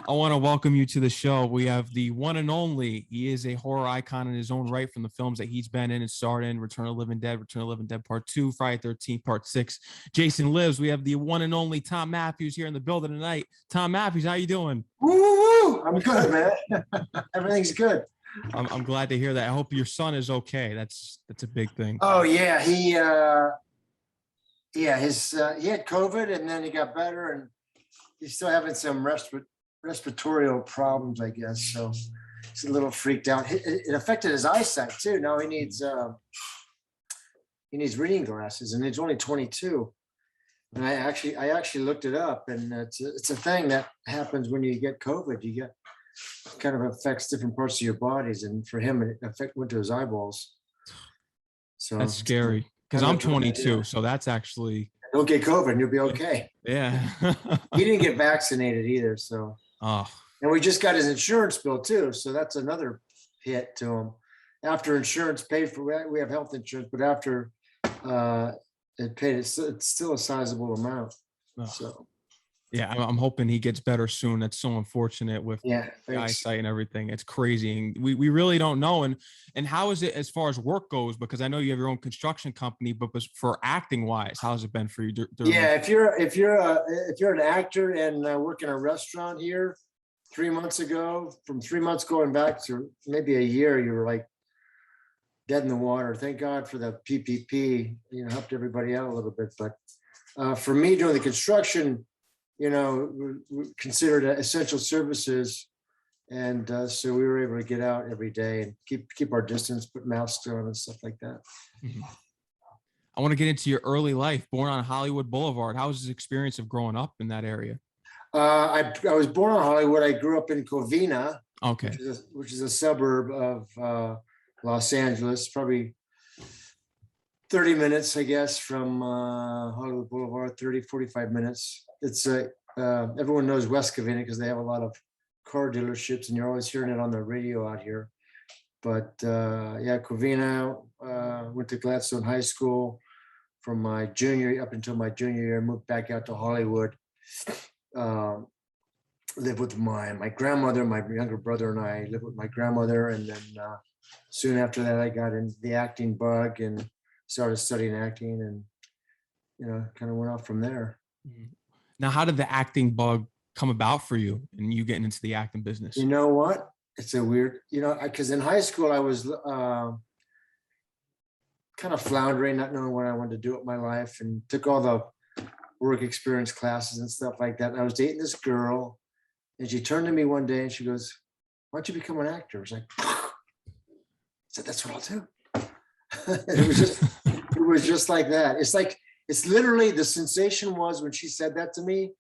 I want to welcome you to the show. We have the one and only. He is a horror icon in his own right from the films that he's been in and starred in: Return of the Living Dead, Return of the Living Dead Part 2, Friday 13th Part 6. Jason Lives. We have the one and only Thom Mathews here in the building tonight. Thom Mathews, how you doing? Woo! I'm good, man. Everything's good. I'm glad to hear that. I hope your son is okay. That's a big thing. Oh yeah, he had COVID and then he got better, and he's still having some respiratory problems, I guess. So he's a little freaked out. It affected his eyesight too. Now he needs reading glasses, and he's only 22. And I actually looked it up, and it's a thing that happens when you get COVID. You get kind of affects different parts of your bodies, and for him it went to his eyeballs. So that's scary because I'm 22, so that's actually, don't get COVID and you'll be okay. Yeah. He didn't get vaccinated either, so Oh. And we just got his insurance bill too, so that's another hit to him. After insurance paid for, we have health insurance, but after it paid, it's still a sizable amount. Oh. So yeah, I'm hoping he gets better soon. That's so unfortunate with the eyesight and everything. It's crazy. And we really don't know. And how is it as far as work goes? Because I know you have your own construction company, but for acting wise, how's it been for you? If you're an actor and work in a restaurant here, 3 months ago, from 3 months going back to maybe a year, you were like dead in the water. Thank God for the PPP, helped everybody out a little bit. But for me doing the construction, we considered essential services, and so we were able to get out every day and keep our distance, put masks on and stuff like that. Mm-hmm. I want to get into your early life. Born on Hollywood Boulevard, how was his experience of growing up in that area? I was born on Hollywood. I grew up in Covina, okay, which is a suburb of Los Angeles, probably 30 minutes, I guess, from Hollywood Boulevard, 45 minutes. It's everyone knows West Covina because they have a lot of car dealerships, and you're always hearing it on the radio out here. But Covina, went to Gladstone High School from my junior up until my junior year. Moved back out to Hollywood. Lived with my grandmother. My younger brother and I lived with my grandmother, and then soon after that, I got into the acting bug and started studying acting, and kind of went off from there. Now, how did the acting bug come about for you and you getting into the acting business? You know what? It's a weird, because in high school I was kind of floundering, not knowing what I wanted to do with my life, and took all the work experience classes and stuff like that. And I was dating this girl, and she turned to me one day and she goes, "Why don't you become an actor?" I was like, I said, "That's what I'll do." It was just like that. It's literally, the sensation was when she said that to me,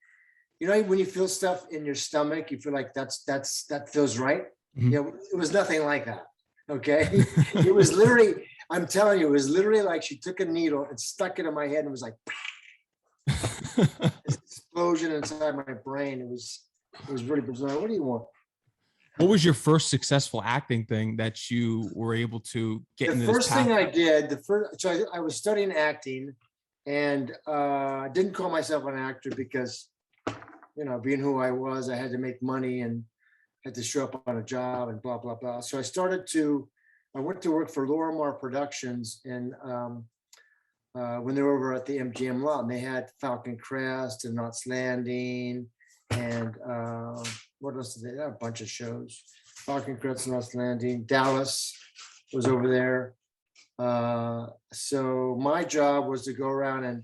when you feel stuff in your stomach, you feel like that feels right. Mm-hmm. It was nothing like that. Okay. It was literally, I'm telling you, it was literally like she took a needle and stuck it in my head, and it was like this explosion inside my brain. It was really bizarre. What do you want? What was your first successful acting thing that you were able to get into? The first thing I did, so I was studying acting, and didn't call myself an actor because, being who I was, I had to make money and had to show up on a job and blah, blah, blah. So I went to work for Lorimar Productions, and when they were over at the MGM lot, and they had Falcon Crest and Knots Landing, and what else did they have? A bunch of shows. Falcon Crest, Knots Landing, Dallas was over there. So my job was to go around and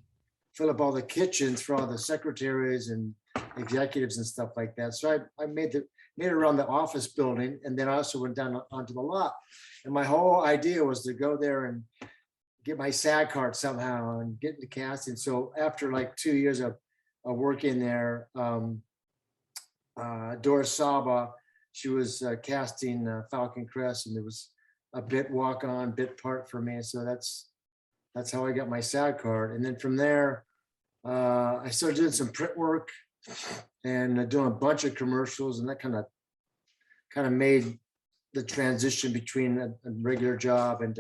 fill up all the kitchens for all the secretaries and executives and stuff like that. So I made it around the office building, and then I also went down onto the lot. And my whole idea was to go there and get my SAG card somehow and get into casting. So after like 2 years of working there, Doris Saba, she was casting Falcon Crest, and there was a bit walk on, bit part for me. So that's how I got my SAG card. And then from there, I started doing some print work and doing a bunch of commercials, and that kind of made the transition between a regular job and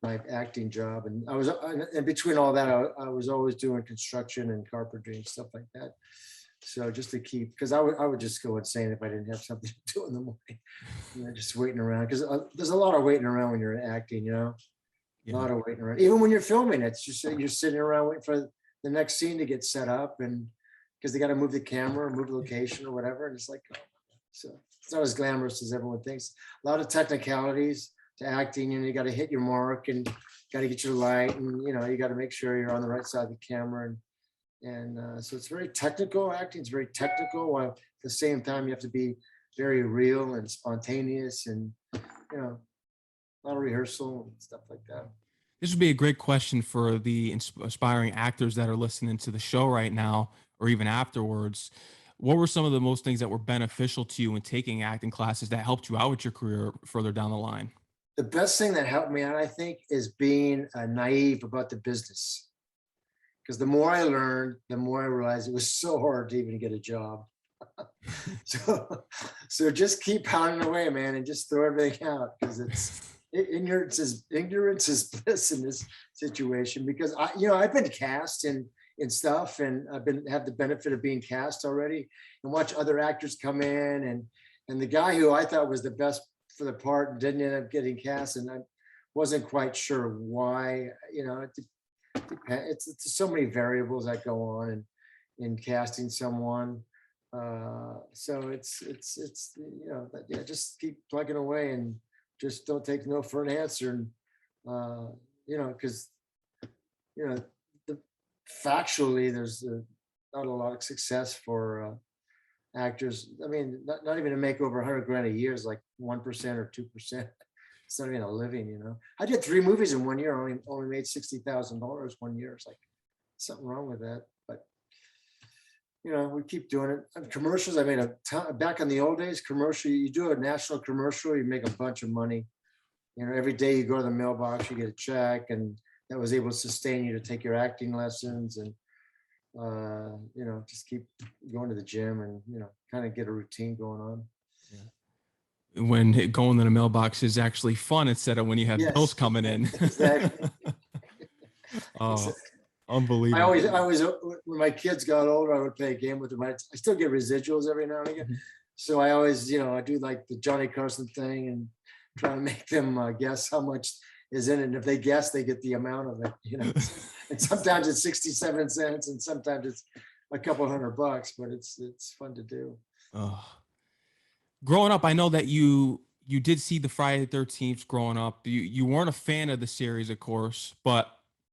my acting job. And I was, in between all that, I was always doing construction and carpentry and stuff like that. So just to keep, because I would just go insane if I didn't have something to do in the morning, just waiting around. Because there's a lot of waiting around when you're acting, a lot of waiting around. Even when you're filming, it's just you're sitting around waiting for the next scene to get set up, and because they got to move the camera, move the location, or whatever. And it's like, so it's not as glamorous as everyone thinks. A lot of technicalities to acting, and you got to hit your mark, and got to get your light, and you got to make sure you're on the right side of the camera, and so it's very technical. Acting is very technical, while at the same time you have to be very real and spontaneous, and a lot of rehearsal and stuff like that. This would be a great question for the aspiring actors that are listening to the show right now, or even afterwards. What were some of the most things that were beneficial to you in taking acting classes that helped you out with your career further down the line? The best thing that helped me out, I think, is being naive about the business. Because the more I learned, the more I realized it was so hard to even get a job. so just keep pounding away, man, and just throw everything out, because ignorance is bliss in this situation. Because I've been cast in stuff, and I've have the benefit of being cast already, and watch other actors come in, and the guy who I thought was the best for the part didn't end up getting cast, and I wasn't quite sure why. It's so many variables that go on in casting someone. So it's just keep plugging away, and just don't take no for an answer. And because factually there's not a lot of success for actors. I mean, not even to make over 100 grand a year is like 1% or 2%. It's not even a living, I did 3 movies in 1 year. Only made $60,000 1 year. It's like something wrong with that. But we keep doing it. And commercials, I made a ton. Back in the old days, commercial. You do a national commercial, you make a bunch of money. Every day you go to the mailbox, you get a check, and that was able to sustain you to take your acting lessons, and just keep going to the gym, and kind of get a routine going on. Yeah. When going to the mailbox is actually fun, instead of when you have bills coming in. Exactly. Oh, unbelievable. I always, when my kids got older, I would play a game with them. I still get residuals every now and again. Mm-hmm. So I always, I do like the Johnny Carson thing, and try to make them guess how much is in it. And if they guess, they get the amount of it, and sometimes it's 67 cents, and sometimes it's a couple $100, but it's fun to do. Growing up, I know that you did see the Friday the 13th growing up. You weren't a fan of the series, of course, but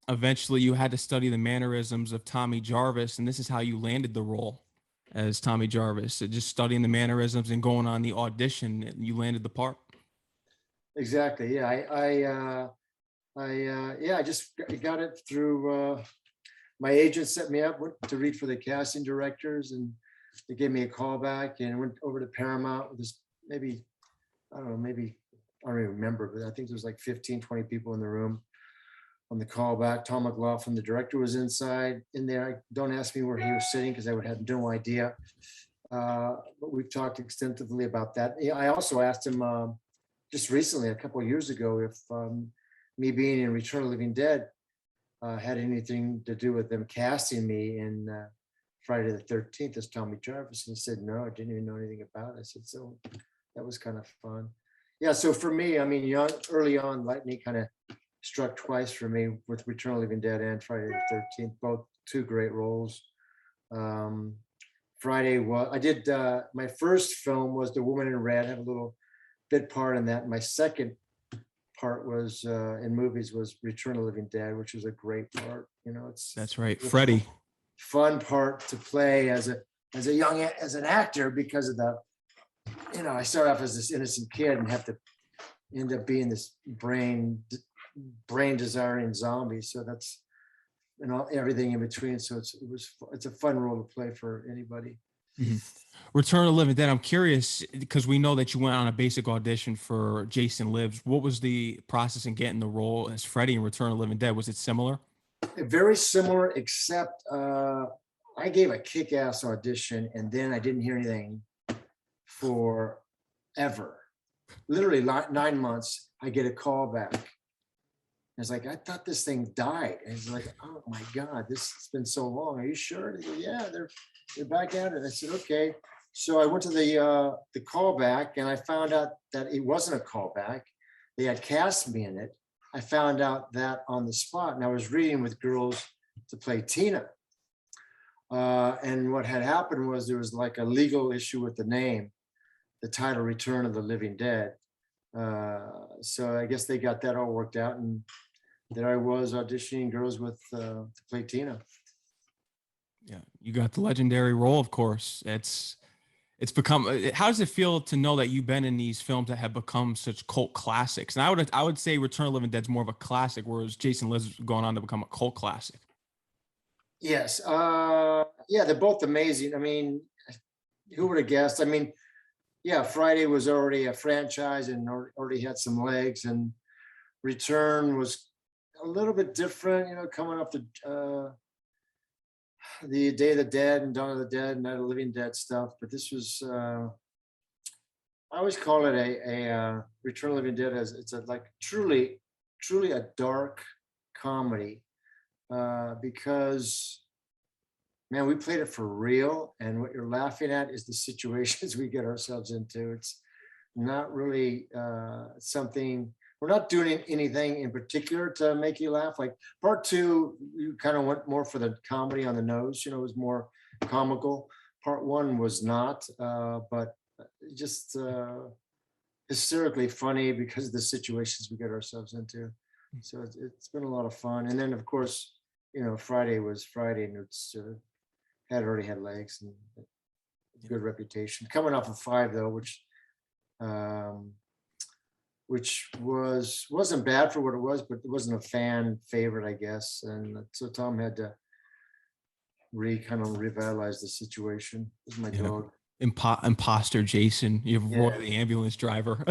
eventually you had to study the mannerisms of Tommy Jarvis, and this is how you landed the role as Tommy Jarvis. So just studying the mannerisms and going on the audition, you landed the part. Exactly. Yeah. I just got it through my agent set me up, went to read for the casting directors, and they gave me a call back, and went over to Paramount with this, I don't even remember, but I think there was like 15, 20 people in the room on the call back. Tom McLoughlin, the director, was in there. Don't ask me where he was sitting, because I would have no idea. But we've talked extensively about that. I also asked him just recently, a couple of years ago, if me being in Return of the Living Dead had anything to do with them casting me in Friday the 13th as Tommy Jarvis. And he said, no, I didn't even know anything about it. I said, so that was kind of fun. Yeah, so for me, I mean, early on, lightning kind of struck twice for me with Return of the Living Dead and Friday the 13th, both 2 great roles. Friday I did, my first film was The Woman in Red. I had a little bit part in that. My second part was in movies was Return of the Living Dead, which was a great part. That's right, Freddy. Fun part to play as an actor, because of I started off as this innocent kid and have to end up being this brain desiring zombie. So that's everything in between. So it's a fun role to play for anybody. Mm-hmm. Return of the Living Dead. I'm curious, because we know that you went on a basic audition for Jason Lives. What was the process in getting the role as Freddy in Return of the Living Dead? Was it similar? Very similar, except I gave a kick-ass audition, and then I didn't hear anything for ever. Literally 9 months, I get a call back. It's like, I thought this thing died. And it's like, oh my God, this has been so long. Are you sure? They go, yeah, they're back at it. I said, okay. So I went to the callback, and I found out that it wasn't a callback. They had cast me in it. I found out that on the spot, and I was reading with girls to play Tina. And what had happened was there was like a legal issue with the name, the title Return of the Living Dead. So I guess they got that all worked out, and there I was auditioning girls with to play Tina. Yeah, you got the legendary role, of course. It's become. How does it feel to know that you've been in these films that have become such cult classics? And I would say Return of the Living Dead's more of a classic, whereas Jason Lives going on to become a cult classic. Yes, yeah, they're both amazing. I mean, who would have guessed? I mean, yeah, Friday was already a franchise and already had some legs, and Return was a little bit different, you know, coming off the Day of the Dead and Dawn of the Dead and Night of the Living Dead stuff. But this was, I always call it a Return of the Living Dead, as it's a like truly a dark comedy, because man, we played it for real, and what you're laughing at is the situations we get ourselves into. It's not really something, we're not doing anything in particular to make you laugh. Like part two, you kind of went more for the comedy on the nose, you know, it was more comical. Part one was not, but just hysterically funny because of the situations we get ourselves into. So it's been a lot of fun. And then of course, you know, Friday was Friday, and it's had already had legs and good reputation. Coming off of 5 though, which wasn't bad for what it was, but it wasn't a fan favorite, I guess. And so Tom had to kind of revitalize the situation. This is my dog. Imposter Jason, you have Roy, Yeah. the ambulance driver.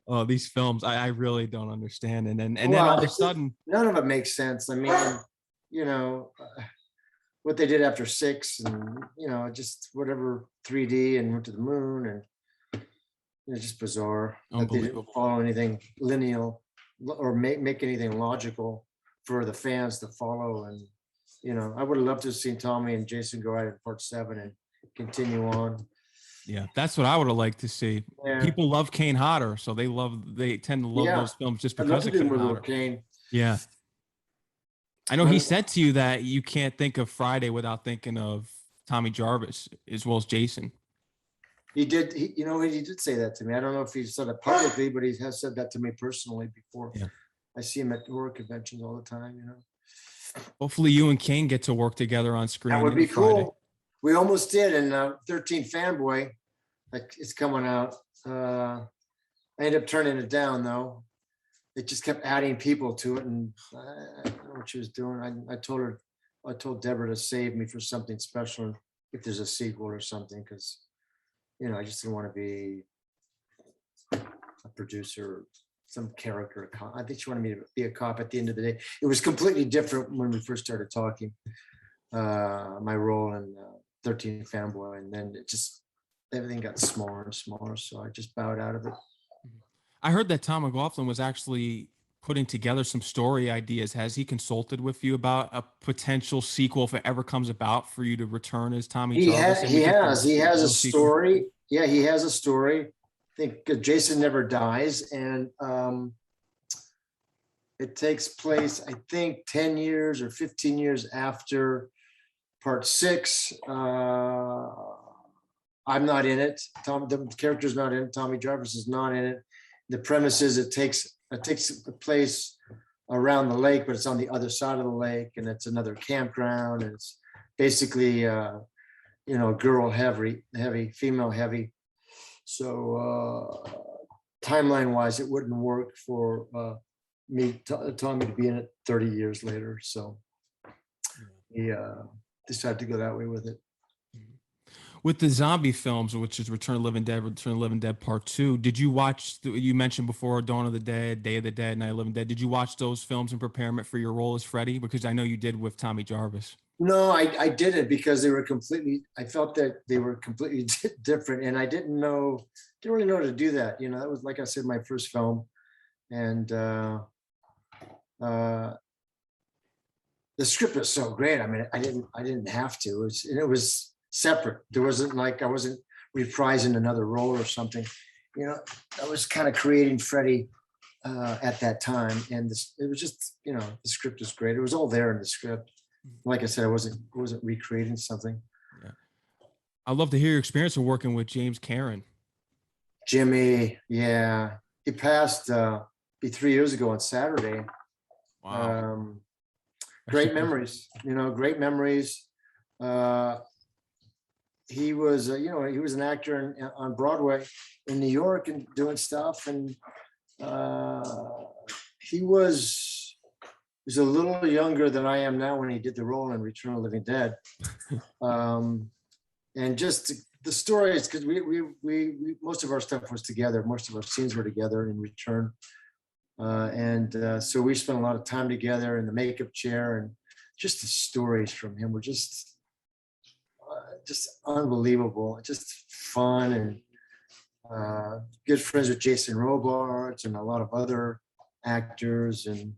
Oh, these films, I really don't understand. And then all of a sudden, none of it makes sense. I mean, you know, what they did after 6, and you know, just whatever 3D and went to the moon, and it's just bizarre that they didn't follow anything lineal or make anything logical for the fans to follow. And you know, I would have loved to have seen Tommy and Jason go out in part 7 and continue on. Yeah, that's what I would have liked to see. Yeah. People love Kane Hodder, so they tend to love those films just because of Kane Hodder. Yeah. I know he said to you that you can't think of Friday without thinking of Tommy Jarvis as well as Jason. He did, you know, he did say that to me. I don't know if he said it publicly, but he has said that to me personally before. Yeah. I see him at horror conventions all the time, you know. Hopefully you and Kane get to work together on screen. That would be cool. We almost did in 13 Fanboy. Like, it's coming out. I ended up turning it down though. It just kept adding people to it, and I don't know what she was doing. I told Deborah to save me for something special if there's a sequel or something, because you know, I just didn't want to be a producer, some character. I think she wanted me to be a cop at the end of the day. It was completely different when we first started talking, my role in 13 Fanboy, and then it just, everything got smaller and smaller, so I just bowed out of it. I heard that Tom McLoughlin was actually putting together some story ideas. Has he consulted with you about a potential sequel if it ever comes about for you to return as Tommy Jarvis? He has a story. Yeah, he has a story. I think Jason Never Dies, and it takes place, I think, 10 years or 15 years after part 6. I'm not in it. The character's not in it. Tommy Jarvis is not in it. The premise is it takes place around the lake, but it's on the other side of the lake, and it's another campground, and it's basically you know, girl heavy, female heavy. So timeline wise, it wouldn't work for Tommy to be in it 30 years later. So he decided to go that way with it. With the zombie films, which is Return of the Living Dead Part 2, did you watch, you mentioned before Dawn of the Dead, Day of the Dead, Night of the Living Dead. Did you watch those films in preparation for your role as Freddy? Because I know you did with Tommy Jarvis. No, I didn't, because they were I felt that they were completely different, and I didn't really know how to do that. You know, that was, like I said, my first film. and the script was so great. I mean, I didn't have to. It was separate. There wasn't like I wasn't reprising another role or something. You know, I was kind of creating Freddy at that time, and it was just, you know, the script was great. It was all there in the script. Like I said, I wasn't recreating something. Yeah. I'd love to hear your experience of working with James Karen. Jimmy, yeah, he passed be 3 years ago on Saturday. Wow. Great memories, you know, great memories. He was, you know, he was an actor on Broadway in New York and doing stuff, and he was a little younger than I am now when he did the role in Return of the Living Dead. And just the stories, because we most of our stuff was together, most of our scenes were together in Return. So we spent a lot of time together in the makeup chair, and just the stories from him were just unbelievable, just fun, and good friends with Jason Robards and a lot of other actors. And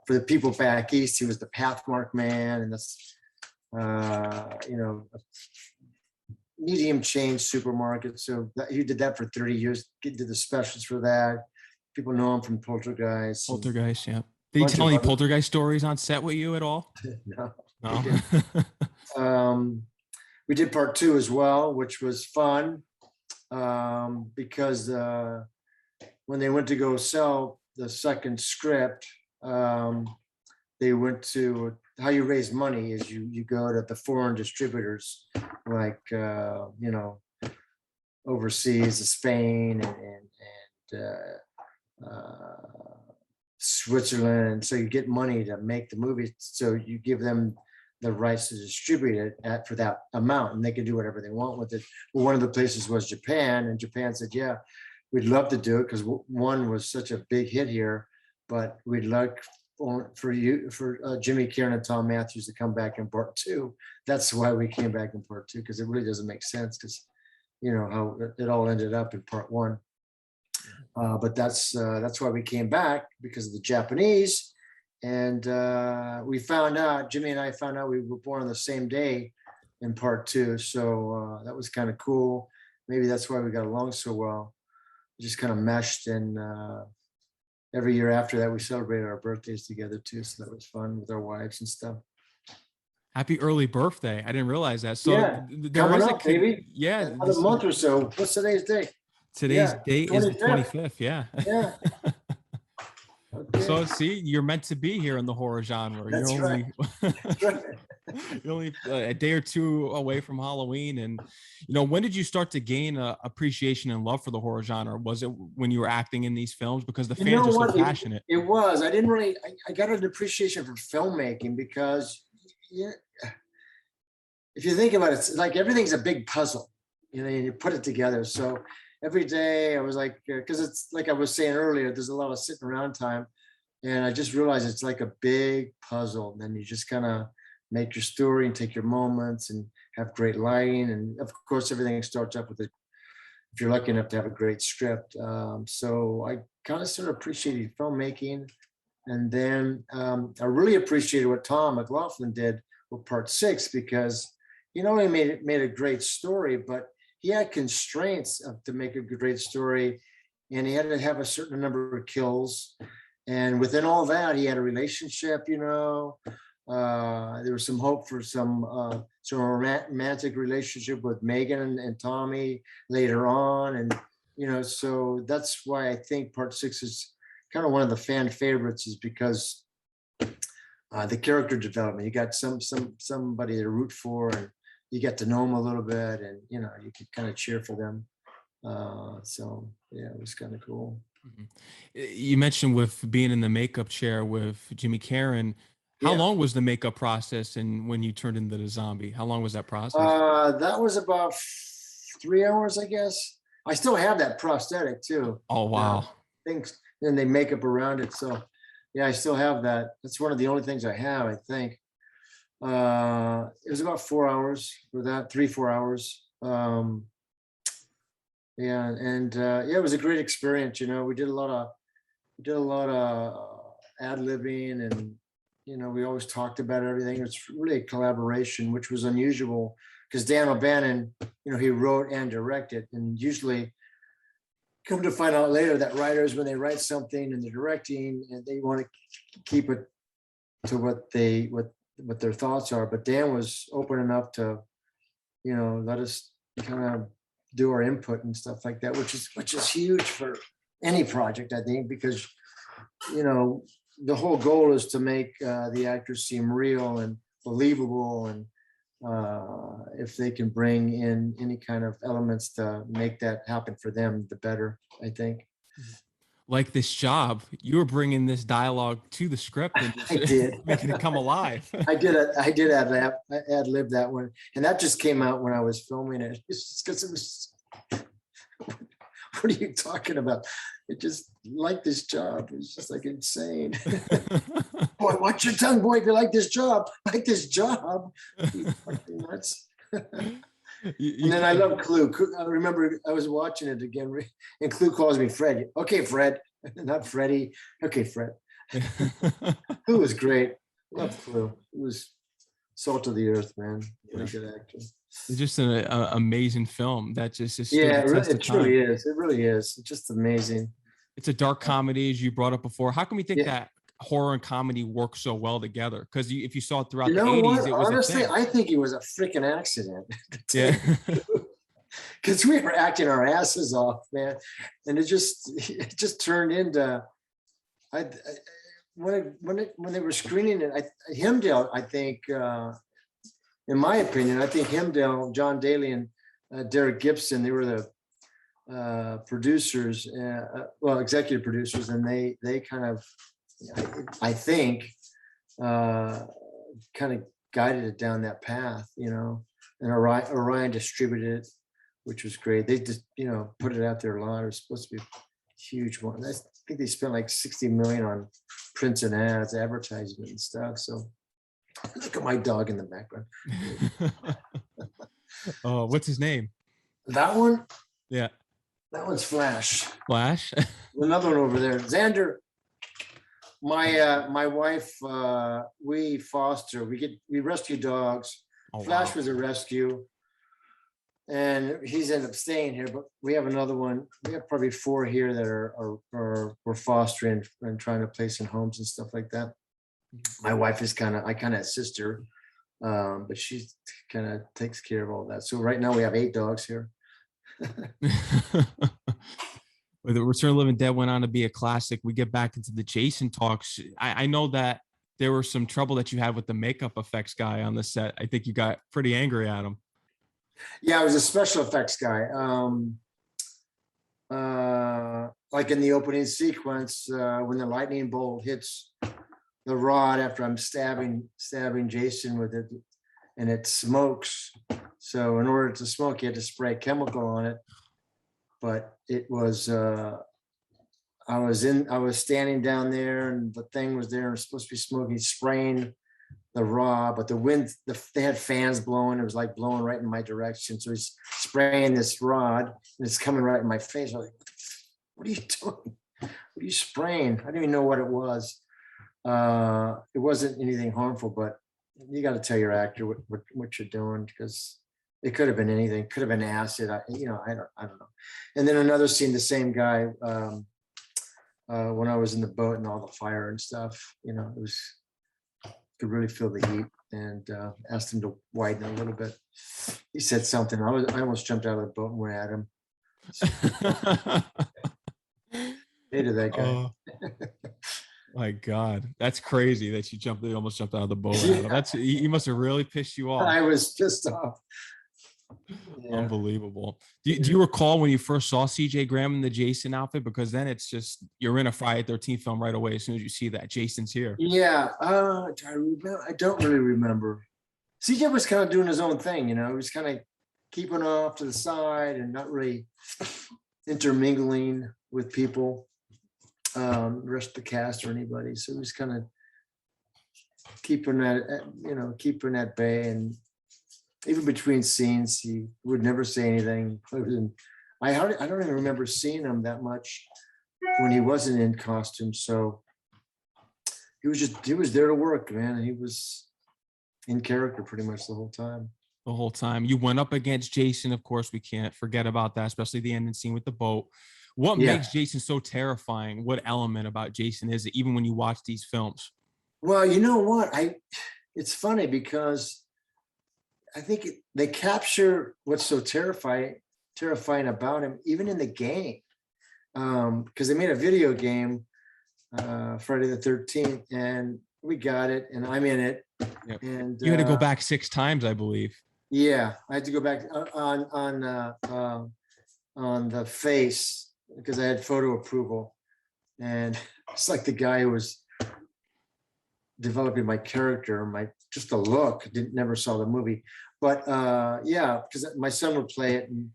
for the people back east, he was the Pathmark Man, and that's you know, a medium chain supermarket. So he did that for 30 years. He did the specials for that. People know him from Poltergeist. Poltergeist, yeah. Did he tell any Poltergeist stories on set with you at all? No. No. We did part 2 as well, which was fun, because when they went to go sell the second script, they went to, how you raise money is you go to the foreign distributors, like you know, overseas, Spain and Switzerland. So you get money to make the movie. So you give them the rights to distribute it for that amount, and they can do whatever they want with it. Well, one of the places was Japan, and Japan said, yeah, we'd love to do it because 1 was such a big hit here, but we'd like for Jimmy Karen and Thom Mathews to come back in part 2. That's why we came back in part 2, because it really doesn't make sense, because you know how it all ended up in part 1. But that's why we came back, because of the Japanese. And we found out, Jimmy and I found out we were born on the same day in part 2. So that was kind of cool. Maybe that's why we got along so well. We just kind of meshed, and every year after that, we celebrated our birthdays together too. So that was fun with our wives and stuff. Happy early birthday. I didn't realize that. So yeah, there was a baby. Yeah. Another month or so. What's today's date? Today's date is the 25th. Yeah. Yeah. Okay. So see, you're meant to be here in the horror genre. That's you're only, right. you're only a day or 2 away from Halloween. And, you know, when did you start to gain appreciation and love for the horror genre? Was it when you were acting in these films? Because the fans are so passionate. It was. I didn't really, I got an appreciation for filmmaking because, yeah, if you think about it, it's like everything's a big puzzle, you know, and you put it together. So every day I was like, because it's like I was saying earlier, there's a lot of sitting around time, and I just realized it's like a big puzzle. And then you just kind of make your story and take your moments and have great lighting. And of course, everything starts up with it, if you're lucky enough to have a great script. So I kind of started appreciating filmmaking. And then I really appreciated what Tom McLoughlin did with part 6, because he not only made a great story, but he had constraints to make a great story, and he had to have a certain number of kills. And within all that, he had a relationship, you know, there was some hope for some romantic relationship with Megan and Tommy later on. And, you know, so that's why I think part 6 is kind of one of the fan favorites, is because the character development, you got somebody to root for, and you get to know them a little bit, and you know, you could kind of cheer for them. So yeah, it was kind of cool. You mentioned with being in the makeup chair with Jimmy Karen. How long was the makeup process, and when you turned into the zombie, how long was that process? That was about 3 hours, I guess. I still have that prosthetic too. Oh wow! Things, and they make up around it. So yeah, I still have that. That's one of the only things I have, I think. It was about 4 hours for that, 3-4 hours. Yeah, and yeah, it was a great experience. You know, we did a lot of we did a lot of ad-libbing, and we always talked about everything. It's really a collaboration, which was unusual because Dan O'Bannon, he wrote and directed, and usually come to find out later that writers, when they write something and they're directing, and they want to keep it to what their thoughts are. But Dan was open enough to, let us kind of do our input and stuff like that, which is huge for any project, I think, because the whole goal is to make the actors seem real and believable, and if they can bring in any kind of elements to make that happen for them, the better, I think. Like this job, you were bringing this dialogue to the script and I did. making it come alive. I did ad lib that one, and that just came out when I was filming it. It's just because it was. What are you talking about? It just like this job. It's just like insane. Boy, watch your tongue, boy. If you like this job, like this job. You fucking nuts. And then I love Clue. I remember I was watching it again, and Clue calls me Fred. Okay, Fred, not Freddy. Okay, Fred. Clue was great. Love Clue. It was salt of the earth, man. Really good actor. It's just an amazing film that just is. Yeah, it truly is. It really is. It's just amazing. It's a dark comedy, as you brought up before. How can we think that horror and comedy work so well together? Because if you saw it throughout the 80s, it was honestly, I think it was a freaking accident. Yeah. Because we were acting our asses off, man, and it just turned into. When they were screening it, Hemdale, I think, in my opinion, I think Hemdale, John Daly, and Derek Gibson, they were the producers, executive producers, and they kind of, I think, kind of guided it down that path, and Orion distributed it, which was great. They just, put it out there a lot. It was supposed to be a huge one. I think they spent like 60 million on prints and ads, advertising and stuff. So look at my dog in the background. Oh, what's his name? That one? Yeah. That one's Flash. Flash? Another one over there. Xander, my wife, we foster, we rescue dogs. Oh, Flash was a rescue. And he's ended up staying here, but we have another one. We have probably 4 here that we're fostering and trying to place in homes and stuff like that. My wife is I kind of assist her, but she kind of takes care of all that. So right now we have 8 dogs here. The Return of the Living Dead went on to be a classic. We get back into the Jason talks. I know that there was some trouble that you had with the makeup effects guy on the set. I think you got pretty angry at him. Yeah, I was a special effects guy. Like in the opening sequence, when the lightning bolt hits the rod after I'm stabbing Jason with it, and it smokes. So in order to smoke, you had to spray chemical on it. But it was, I was standing down there, and the thing was there, and it was supposed to be smoking, spraying the rod, but the wind, they had fans blowing. It was like blowing right in my direction. So he's spraying this rod, and it's coming right in my face. I was like, what are you doing? What are you spraying? I didn't even know what it was. It wasn't anything harmful, but you got to tell your actor what you're doing, because it could have been anything. Could have been acid. I don't know. And then another scene, the same guy, when I was in the boat and all the fire and stuff, it was, could really feel the heat, and asked him to widen a little bit. He said something. I almost jumped out of the boat and went at him. Hated that guy. My God, that's crazy that you almost jumped out of the boat. Yeah. He must have really pissed you off. I was pissed off. Yeah. Unbelievable. Do you recall when you first saw CJ Graham in the Jason outfit? Because then it's just, you're in a Friday the 13th film right away as soon as you see that Jason's here. Yeah, I don't really remember. CJ was kind of doing his own thing, he was kind of keeping off to the side and not really intermingling with people, the rest of the cast or anybody. So he was kind of keeping keeping at bay, and even between scenes, he would never say anything. I don't even remember seeing him that much when he wasn't in costume. So he was there to work, man. He was in character pretty much the whole time. The whole time. You went up against Jason, of course. We can't forget about that, especially the ending scene with the boat. What makes Jason so terrifying? What element about Jason is it, even when you watch these films? Well, you know what? It's funny because I think they capture what's so terrifying about him, even in the game. Because they made a video game, Friday the 13th, and we got it, and I'm in it. Yep. And you had to go back 6 times, I believe. Yeah, I had to go back on the face because I had photo approval, and it's like the guy who was developing my character, just the look. Never saw the movie, but yeah, because my son would play it, and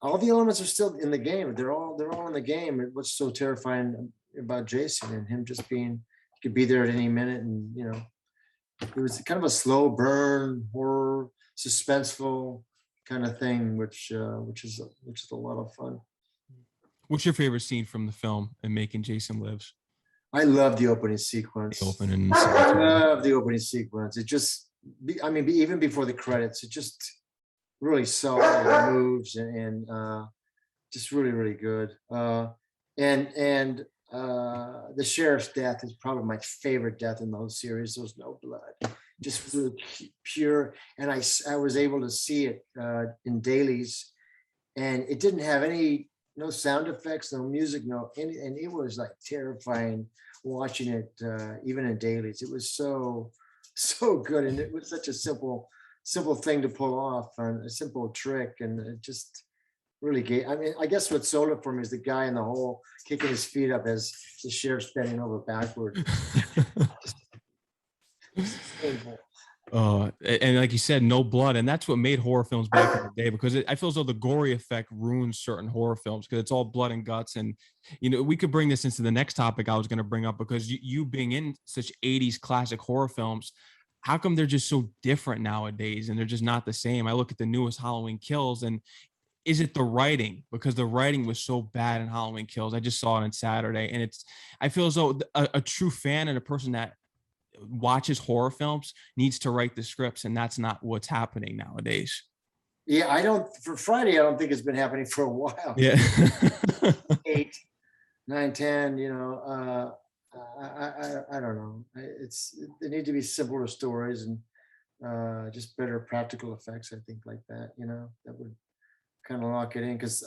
all the elements are still in the game. They're all in the game. What's so terrifying about Jason and him just being, he could be there at any minute, and you know, it was kind of a slow burn, horror, suspenseful kind of thing, which is a lot of fun. What's your favorite scene from the film and Making Jason Lives? I love the opening sequence. The opening. I love the opening sequence. It just, I mean, even before the credits, it just really solid moves and just really, really good. And the sheriff's death is probably my favorite death in the whole series. There's no blood, just really pure. And I was able to see it in dailies, and it didn't have no sound effects, no music, and it was like terrifying watching it even in dailies. It was so good, and it was such a simple thing to pull off, and a simple trick, and it just really gave. I mean, I guess what sold it for me is the guy in the hole kicking his feet up as the sheriff's bending over backward. And like you said, no blood, and that's what made horror films back in the day, because I feel as though the gory effect ruins certain horror films because it's all blood and guts. And you know, we could bring this into the next topic I was going to bring up, because you being in such 80s classic horror films, how come they're just so different nowadays and they're just not the same? I look at the newest Halloween Kills, and is it the writing? Because the writing was so bad in Halloween Kills. I just saw it on Saturday, and I feel as though a true fan and a person that watches horror films needs to write the scripts, and that's not what's happening nowadays. Yeah, for Friday, I don't think it's been happening for a while. Yeah. 8, 9, 10, you know, I don't know. They need to be simpler stories and just better practical effects, I think, like that, you know, that would kind of lock it in, because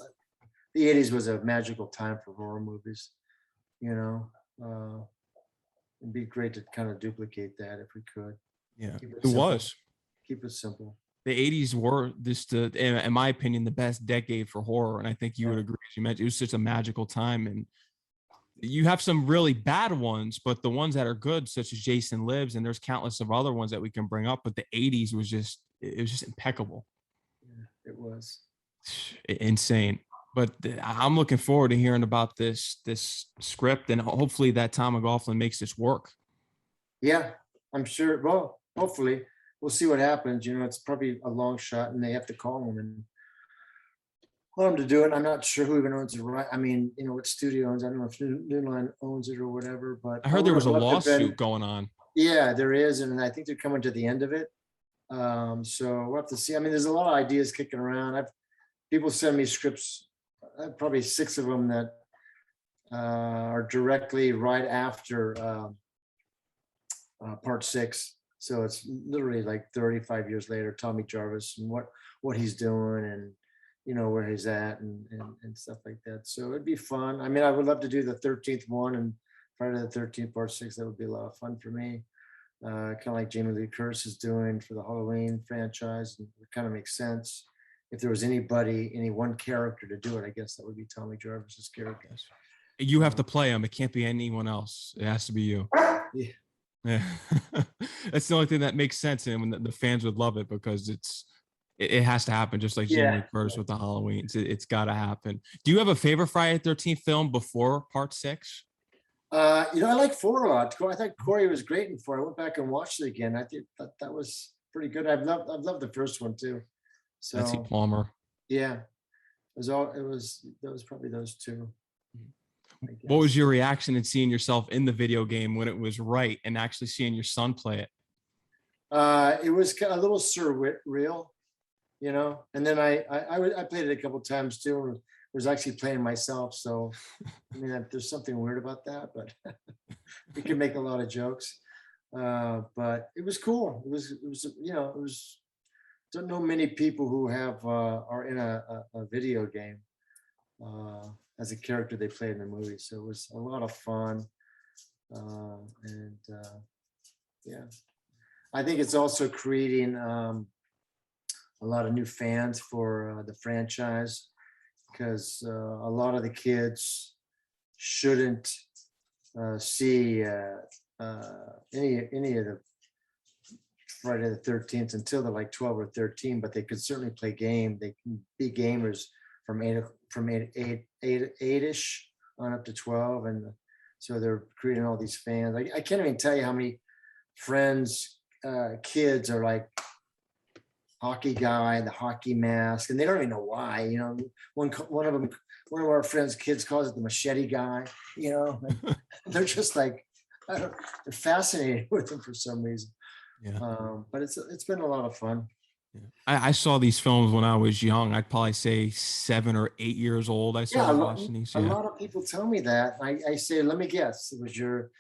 the 80s was a magical time for horror movies, you know. It'd be great to kind of duplicate that if we could. Yeah, it was. Keep it simple. The 80s were in my opinion, the best decade for horror, and I think you would agree. As you mentioned, it was such a magical time, and you have some really bad ones, but the ones that are good, such as Jason Lives, and there's countless of other ones that we can bring up. But the 80s was just impeccable. Yeah, it was insane. But I'm looking forward to hearing about this script, and hopefully that Tom McLoughlin makes this work. Yeah, I'm sure. Well, hopefully we'll see what happens. You know, it's probably a long shot, and they have to call him and want him to do it. I'm not sure who even owns it. Right? I mean, you know, what studio owns. I don't know if New Line owns it or whatever. But I heard there was a lawsuit going on. Yeah, there is, and I think they're coming to the end of it. So we'll have to see. I mean, there's a lot of ideas kicking around. People send me scripts. Probably 6 of them that are directly right after part 6. So it's literally like 35 years later, Tommy Jarvis and what he's doing, and you know, where he's at, and stuff like that. So it'd be fun. I mean, I would love to do the 13th one and Friday the 13th part 6. That would be a lot of fun for me. Kind of like Jamie Lee Curtis is doing for the Halloween franchise, and it kind of makes sense. If there was any one character to do it, I guess that would be Tommy Jarvis's character. You have to play him. It can't be anyone else. It has to be you. Yeah. That's the only thing that makes sense, and when the fans would love it, because it has to happen, just like Jamie Lee Curtis with the Halloween. It's got to happen. Do you have a favorite Friday the 13th film before part 6? You know, I like 4 a lot. I thought Corey was great in 4. I went back and watched it again. I think that was pretty good. I've loved the first one too. So Betsy Palmer. Yeah. That was probably those two. I What was guess. your reaction in seeing yourself in the video game when it was right and actually seeing your son play it? It was a little surreal, you know. And then I played it a couple times too. And was actually playing myself, so I mean, there's something weird about that, but we can make a lot of jokes. But it was cool. It was you know, it was. Don't know many people who have are in a video game as a character they played in the movie. So it was a lot of fun, and yeah. I think it's also creating a lot of new fans for the franchise, because a lot of the kids shouldn't see any of the Friday the 13th until they're like 12 or 13, but they could certainly play game. They can be gamers from eight-ish on up to 12, and so they're creating all these fans. I can't even tell you how many friends, kids are like hockey guy, the hockey mask, and they don't even know why. You know, one of our friends' kids calls it the machete guy. You know, they're just like, they're fascinated with him for some reason. Yeah. But it's been a lot of fun. Yeah. I saw these films when I was young. I'd probably say 7 or 8 years old. I started watching these. A Yeah. lot of people tell me that. I say, let me guess, it was your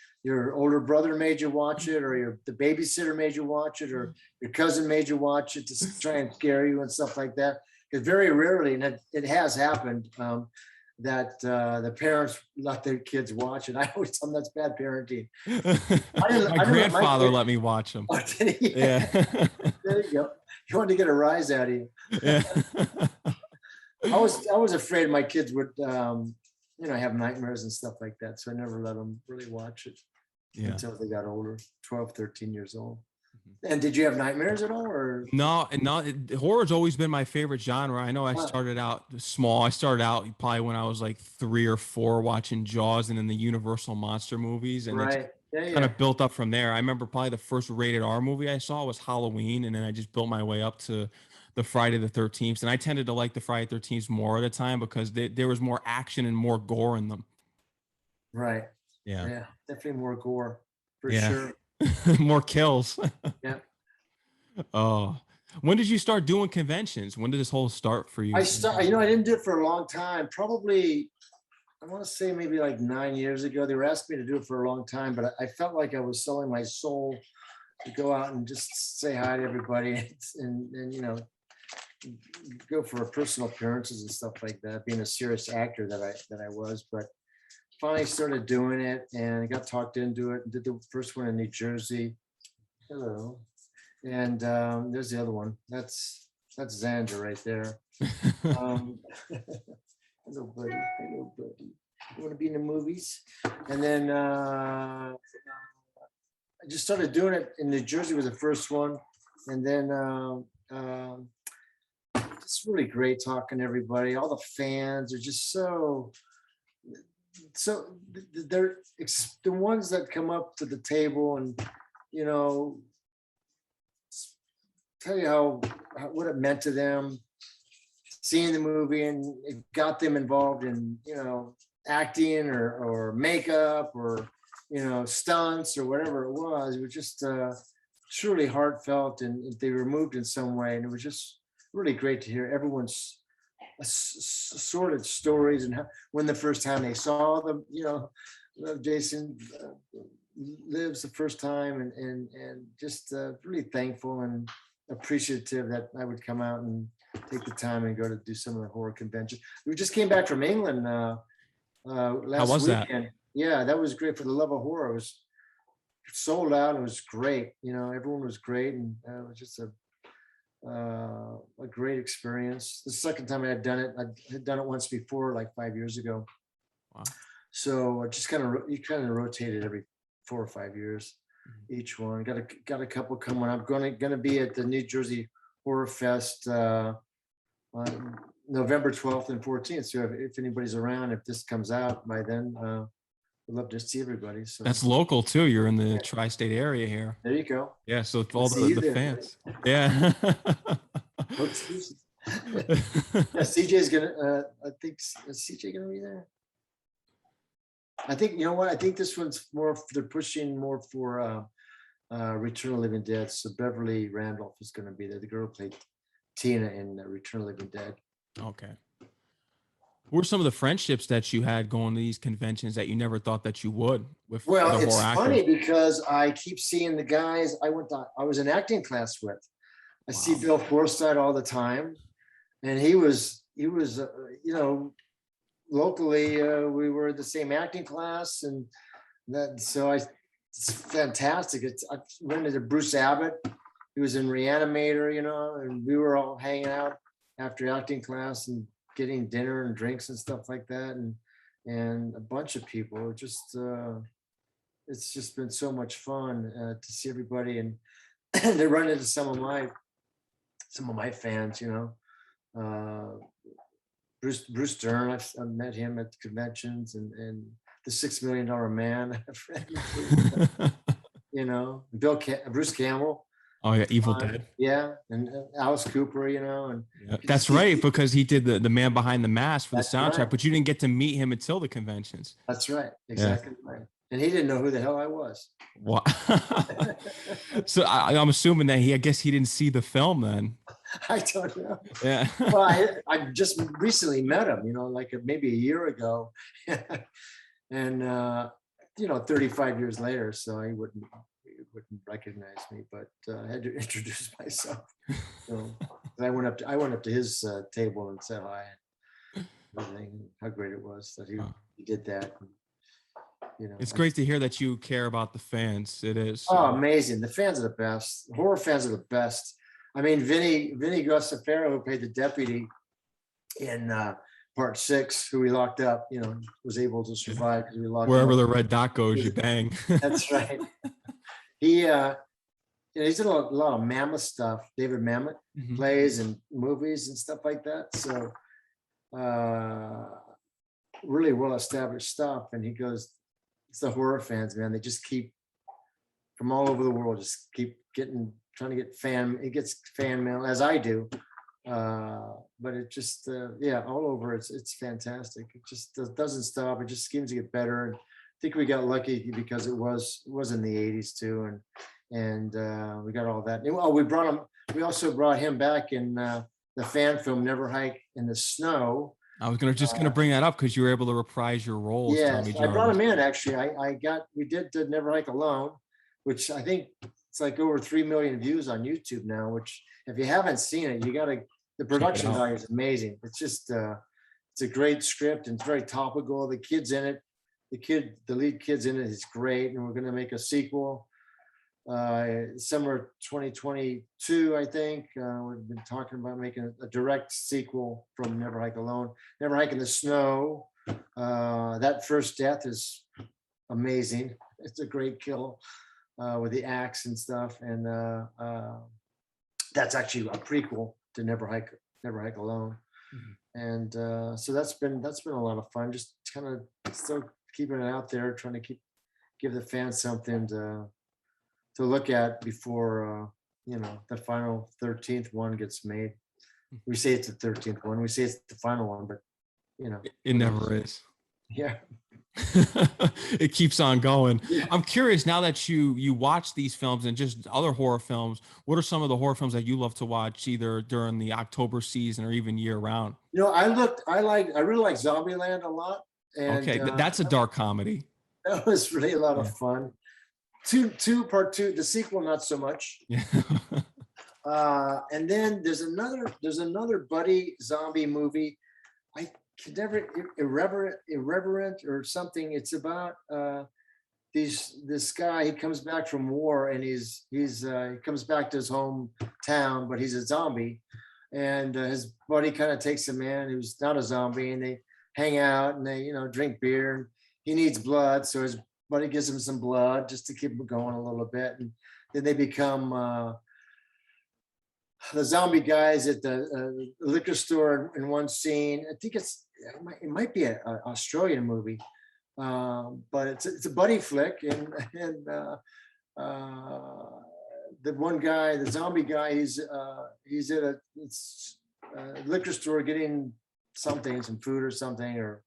older brother made you watch it, or the babysitter made you watch it, or your cousin made you watch it to try and scare you and stuff like that. Because very rarely, and it has happened, that the parents let their kids watch it. I always tell them that's bad parenting. My grandfather let me watch them. Oh, did he? Yeah. There you go. You wanted to get a rise out of you. Yeah. I was afraid my kids would have nightmares and stuff like that, so I never let them really watch it until they got older, 12, 13 years old. And did you have nightmares at all, or? No, horror's always been my favorite genre. I know I started out small. I started out probably when I was like 3 or 4 watching Jaws and then the Universal monster movies, and right. kind of built up from there. I remember probably the first rated R movie I saw was Halloween, and then I just built my way up to the Friday the 13th. And I tended to like the Friday 13th more at the time because there was more action and more gore in them. Right. Yeah. Yeah. Definitely more gore for sure. More kills. Yeah. Oh, when did you start doing conventions? When did this whole start for you? I didn't do it for a long time. Probably, I want to say maybe like 9 years ago. They were asking me to do it for a long time, but I felt like I was selling my soul to go out and just say hi to everybody and go for personal appearances and stuff like that, being a serious actor that I was. But finally started doing it and got talked into it and did the first one in New Jersey. Hello. And there's the other one. That's Xander right there. Hello, buddy. Hello, buddy. You want to be in the movies? And then I just started doing it in New Jersey was the first one. And then it's really great talking to everybody. All the fans are just so they're the ones that come up to the table and tell you what it meant to them seeing the movie, and it got them involved in acting or makeup or stunts or whatever it was. It was just truly heartfelt, and they were moved in some way, and it was just really great to hear everyone's assorted stories and when the first time they saw them, Jason Lives the first time, and just really thankful and appreciative that I would come out and take the time and go to do some of the horror conventions. We just came back from England last weekend. Yeah, that was great. For the Love of Horror, it was sold out. It was great. Everyone was great, and it was just a great experience. The second time I had done it, I had done it once before, like 5 years ago. Wow. So I just you kind of rotated every 4 or 5 years. Each one got a couple coming up. Going to be at the New Jersey Horror Fest on November 12th and 14th. So if anybody's around, if this comes out by then, we'd love to see everybody. So that's local too. You're in the tri-state area here. There you go. Yeah, so all the fans. Yeah. Yeah, CJ's gonna. I think is CJ gonna be there. I think you know what. I think this one's more. They're pushing more for Return of the Living Dead. So Beverly Randolph is going to be there. The girl who played Tina in Return of the Living Dead. Okay. What were some of the friendships that you had going to these conventions that you never thought that you would with Well, other it's horror funny actors? because I keep seeing the guys I was in acting class with. I see Wow. Bill Forsythe all the time, and he was locally we were in the same acting class, and it's fantastic. I went into Bruce Abbott. He was in Reanimator, and we were all hanging out after acting class and getting dinner and drinks and stuff like that, and a bunch of people. It's just been so much fun to see everybody, and they run into some of my fans. Bruce Dern, I've met him at conventions, and the $6 Million Man, Bruce Campbell. Oh yeah, Evil Dead. Yeah, and Alice Cooper, and Yeah, that's right, because he did the Man Behind the Mask for the That's soundtrack, right. but you didn't get to meet him until the conventions. That's right, exactly right. And he didn't know who the hell I was. Wow. So I'm assuming that I guess he didn't see the film then. I don't know. Yeah. Well, I just recently met him, like maybe a year ago, and 35 years later, so he wouldn't recognize me, but I had to introduce myself. So I went up to his table and said hi, and everything, how great it was that he did that. It's great to hear that you care about the fans. It is. Oh, amazing. The fans are the best. Horror fans are the best. I mean, Vinny Gossifero, who played the deputy in part 6, who we locked up, was able to survive because we locked Wherever him the red dot goes, you bang. That's right. He's did a lot of Mammoth stuff. David Mamet plays and movies and stuff like that. So really well established stuff. And he goes, it's the horror fans, man. They just keep from all over the world, just keep trying to get he gets fan mail, as I do. But it just, all over. It's fantastic. It just doesn't stop. It just seems to get better. And I think we got lucky because it was in the 80s too. And we got all that. Oh, we also brought him back in the fan film, Never Hike in the Snow. I was gonna bring that up because you were able to reprise your role. Yeah, Tommy Jarvis. I brought him in actually. We did Never Hike Alone, which I think it's like over 3 million views on YouTube now, which if you haven't seen it, the production value is amazing. It's just it's a great script and it's very topical. The kid's in it. The lead kid's in it. He's great. And we're gonna make a sequel summer 2022, I think. We've been talking about making a direct sequel from Never Hike Alone. Never Hike in the Snow. That first death is amazing. It's a great kill with the axe and stuff. And that's actually a prequel to Never Hike Alone. And so that's been a lot of fun. Just kind of still keeping it out there, trying to give the fans something to look at before the final 13th one gets made. We say it's the 13th one. We say it's the final one, but it never is. Yeah. It keeps on going. Yeah. I'm curious, now that you watch these films and just other horror films, what are some of the horror films that you love to watch either during the October season or even year round? I really like Zombieland a lot. And, okay, that's a dark comedy. That was really a lot of fun. Part two, the sequel, not so much. Yeah. And then there's another buddy zombie movie. I could never irreverent or something. It's about this guy. He comes back from war and he comes back to his hometown, but he's a zombie. And his buddy kind of takes him in, who's not a zombie, and they hang out and they drink beer. And he needs blood, so his buddy gives him some blood just to keep him going a little bit. And then they become the zombie guys at the liquor store in one scene. I think it might be an Australian movie, but it's a buddy flick. And the one guy, the zombie guy, he's at liquor store getting something, some food or something, or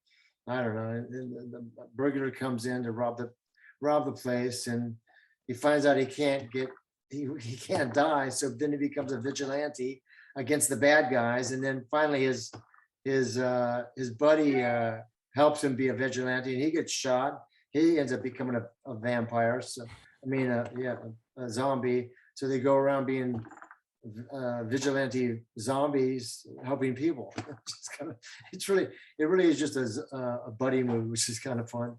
I don't know. And the burglar comes in to rob the place, and he finds out he can't die. So then he becomes a vigilante against the bad guys, and then finally his buddy helps him be a vigilante, and he gets shot. He ends up becoming a vampire. So I mean, a zombie. So they go around being vigilante zombies helping people. It really is just a buddy movie, which is kind of fun.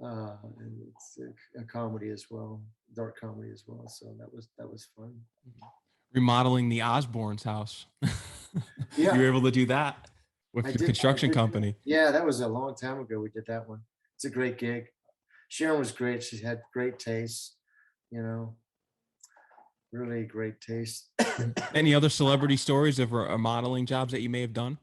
And it's a comedy as well, dark comedy as well. So that was fun. Remodeling the Osborne's house. Yeah. You were able to do that with your construction company. Yeah, that was a long time ago. We did that one. It's a great gig. Sharon was great. She had great taste, really great taste. Any other celebrity stories of modeling jobs that you may have done?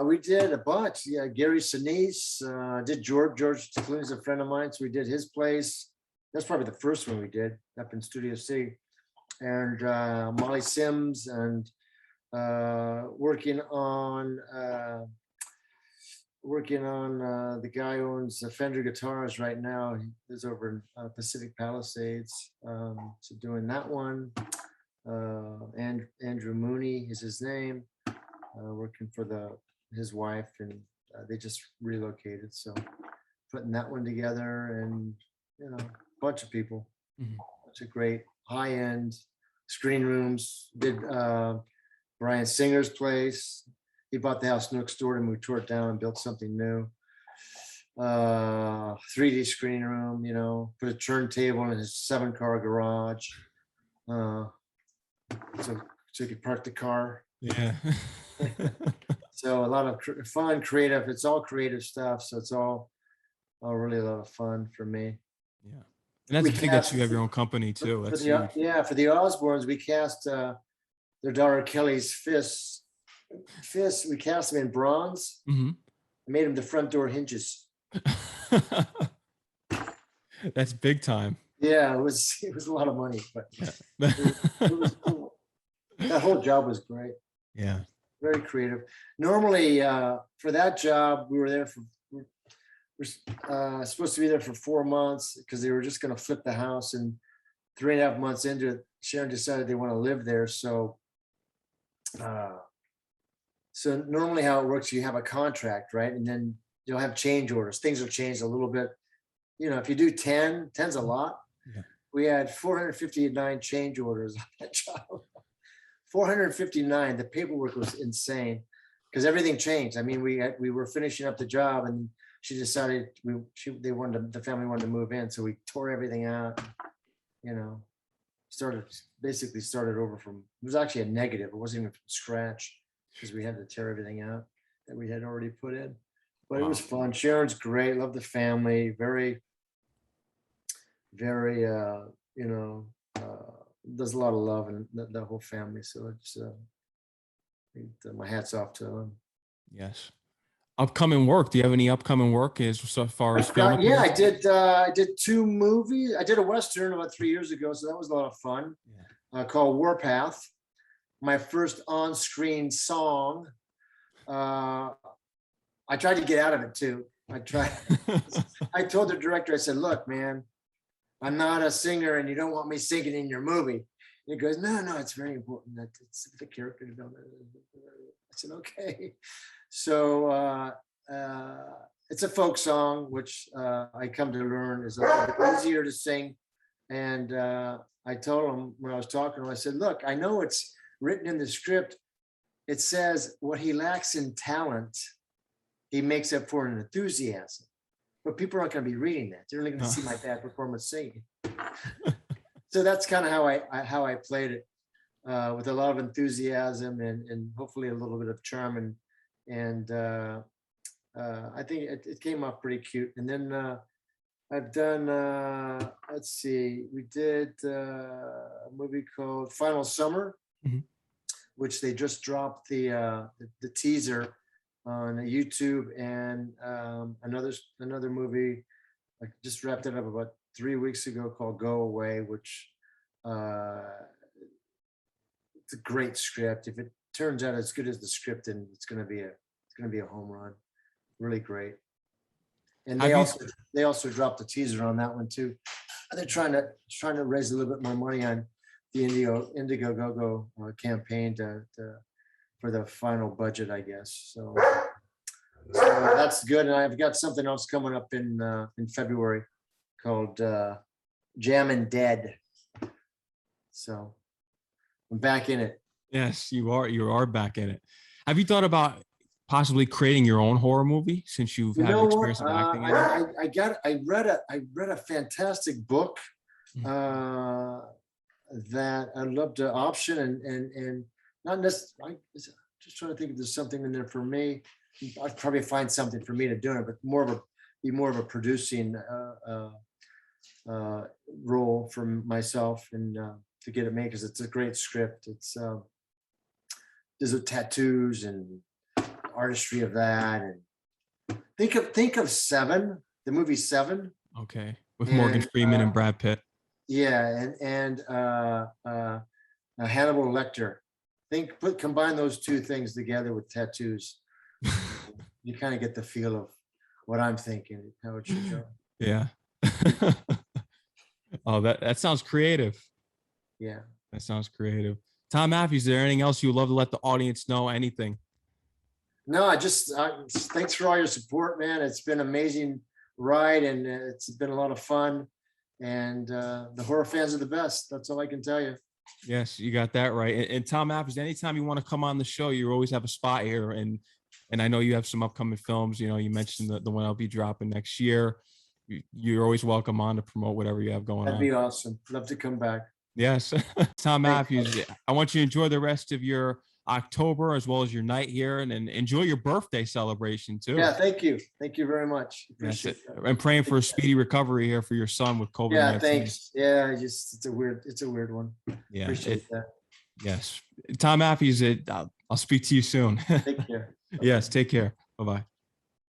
We did a bunch. Yeah, Gary Sinise, did George Clooney's a friend of mine, so we did his place. That's probably the first one we did up in Studio C. And Molly Sims, and working on the guy who owns Fender Guitars right now. He is over in Pacific Palisades. So doing that one. And Andrew Mooney is his name. Working for his wife, and they just relocated. So putting that one together, and a bunch of people, bunch of great high-end screen rooms. Did Brian Singer's place. He bought the house next door, and we tore it down and built something new. 3D screen room, put a turntable in his 7-car garage. So you could park the car. Yeah. So a lot of fun, creative. It's all creative stuff. So it's all really a lot of fun for me. Yeah. And that's big that you have your own company too. That's huge. Yeah, for the Osbournes, we cast their daughter Kelly's Fist. We cast him in bronze. Mm-hmm. I made him the front door hinges. That's big time. Yeah, it was a lot of money, but it was cool. That whole job was great. Yeah. Very creative. Normally, for that job, we were there we're supposed to be there for 4 months because they were just going to flip the house, and 3.5 months into it, Sharon decided they want to live there. So normally how it works, you have a contract, right? And then you'll have change orders. Things will change a little bit. If you do 10's a lot. Yeah. We had 459 change orders on that job. 459. The paperwork was insane because everything changed. I mean, we were finishing up the job, and she decided the family wanted to move in, so we tore everything out. Started over from. It was actually a negative. It wasn't even from scratch because we had to tear everything out that we had already put in. But It was fun. Sharon's great. Love the family. Very, very. There's a lot of love in the whole family. So it's my hat's off to them. Yes. Upcoming work. Do you have any upcoming work as far as film? Yeah, I did 2 movies. I did a Western about 3 years ago, so that was a lot of fun. Yeah. Called Warpath. My first on-screen song. I tried to get out of it too. I told the director, I said, "Look, man, I'm not a singer, and you don't want me singing in your movie." And he goes, No, it's very important that it's the character development. I said, "Okay." So it's a folk song, which I come to learn is a little bit easier to sing. And I told him when I was talking to him, I said, "Look, I know it's written in the script. It says what he lacks in talent, he makes up for in enthusiasm. But people aren't going to be reading that. They're only going to see my bad performance singing." So that's kind of how I played it, with a lot of enthusiasm and hopefully a little bit of charm, and I think it came off pretty cute. And then I've done let's see, we did a movie called Final Summer, which they just dropped the teaser on YouTube, and another movie. I just wrapped it up about 3 weeks ago called Go Away, which it's a great script. turns out as good as the script, and it's gonna be a home run. Really great. And they also dropped a teaser on that one too. They're trying to raise a little bit more money on the Indiegogo campaign for the final budget, I guess. So that's good. And I've got something else coming up in February called Jammin' Dead. So I'm back in it. Yes, you are. You are back in it. Have you thought about possibly creating your own horror movie since you've had experience of acting? I read a fantastic book that I'd love to option and not necessarily. Just trying to think if there's something in there for me. I'd probably find something for me to do it, but be more of a producing role for myself and to get it made, because it's a great script. It's there's tattoos and artistry of that, and think of Seven, the movie Seven. Okay, with Morgan Freeman and Brad Pitt. Yeah, and Hannibal Lecter. Combine those two things together with tattoos. You kind of get the feel of what I'm thinking, how it should go. Yeah. Oh, that sounds creative. Yeah. That sounds creative. Thom Mathews, is there anything else you would love to let the audience know? Anything? No, thanks for all your support, man. It's been an amazing ride, and it's been a lot of fun. And the horror fans are the best. That's all I can tell you. Yes, you got that right. And Thom Mathews, anytime you want to come on the show, you always have a spot here. And I know you have some upcoming films. You know, you mentioned the one I'll be dropping next year. You're always welcome on to promote whatever you have going on. That'd be awesome. Love to come back. Yes. Thom Mathews, I want you to enjoy the rest of your October as well as your night here, and enjoy your birthday celebration too. Yeah, thank you. Thank you very much. Appreciate it. I'm praying for a speedy recovery here for your son with COVID-19. Yeah, thanks. Yeah, it's a weird one. Yeah. Appreciate that. Yes. Thom Mathews, I'll speak to you soon. Take care. Yes, take care. Bye-bye.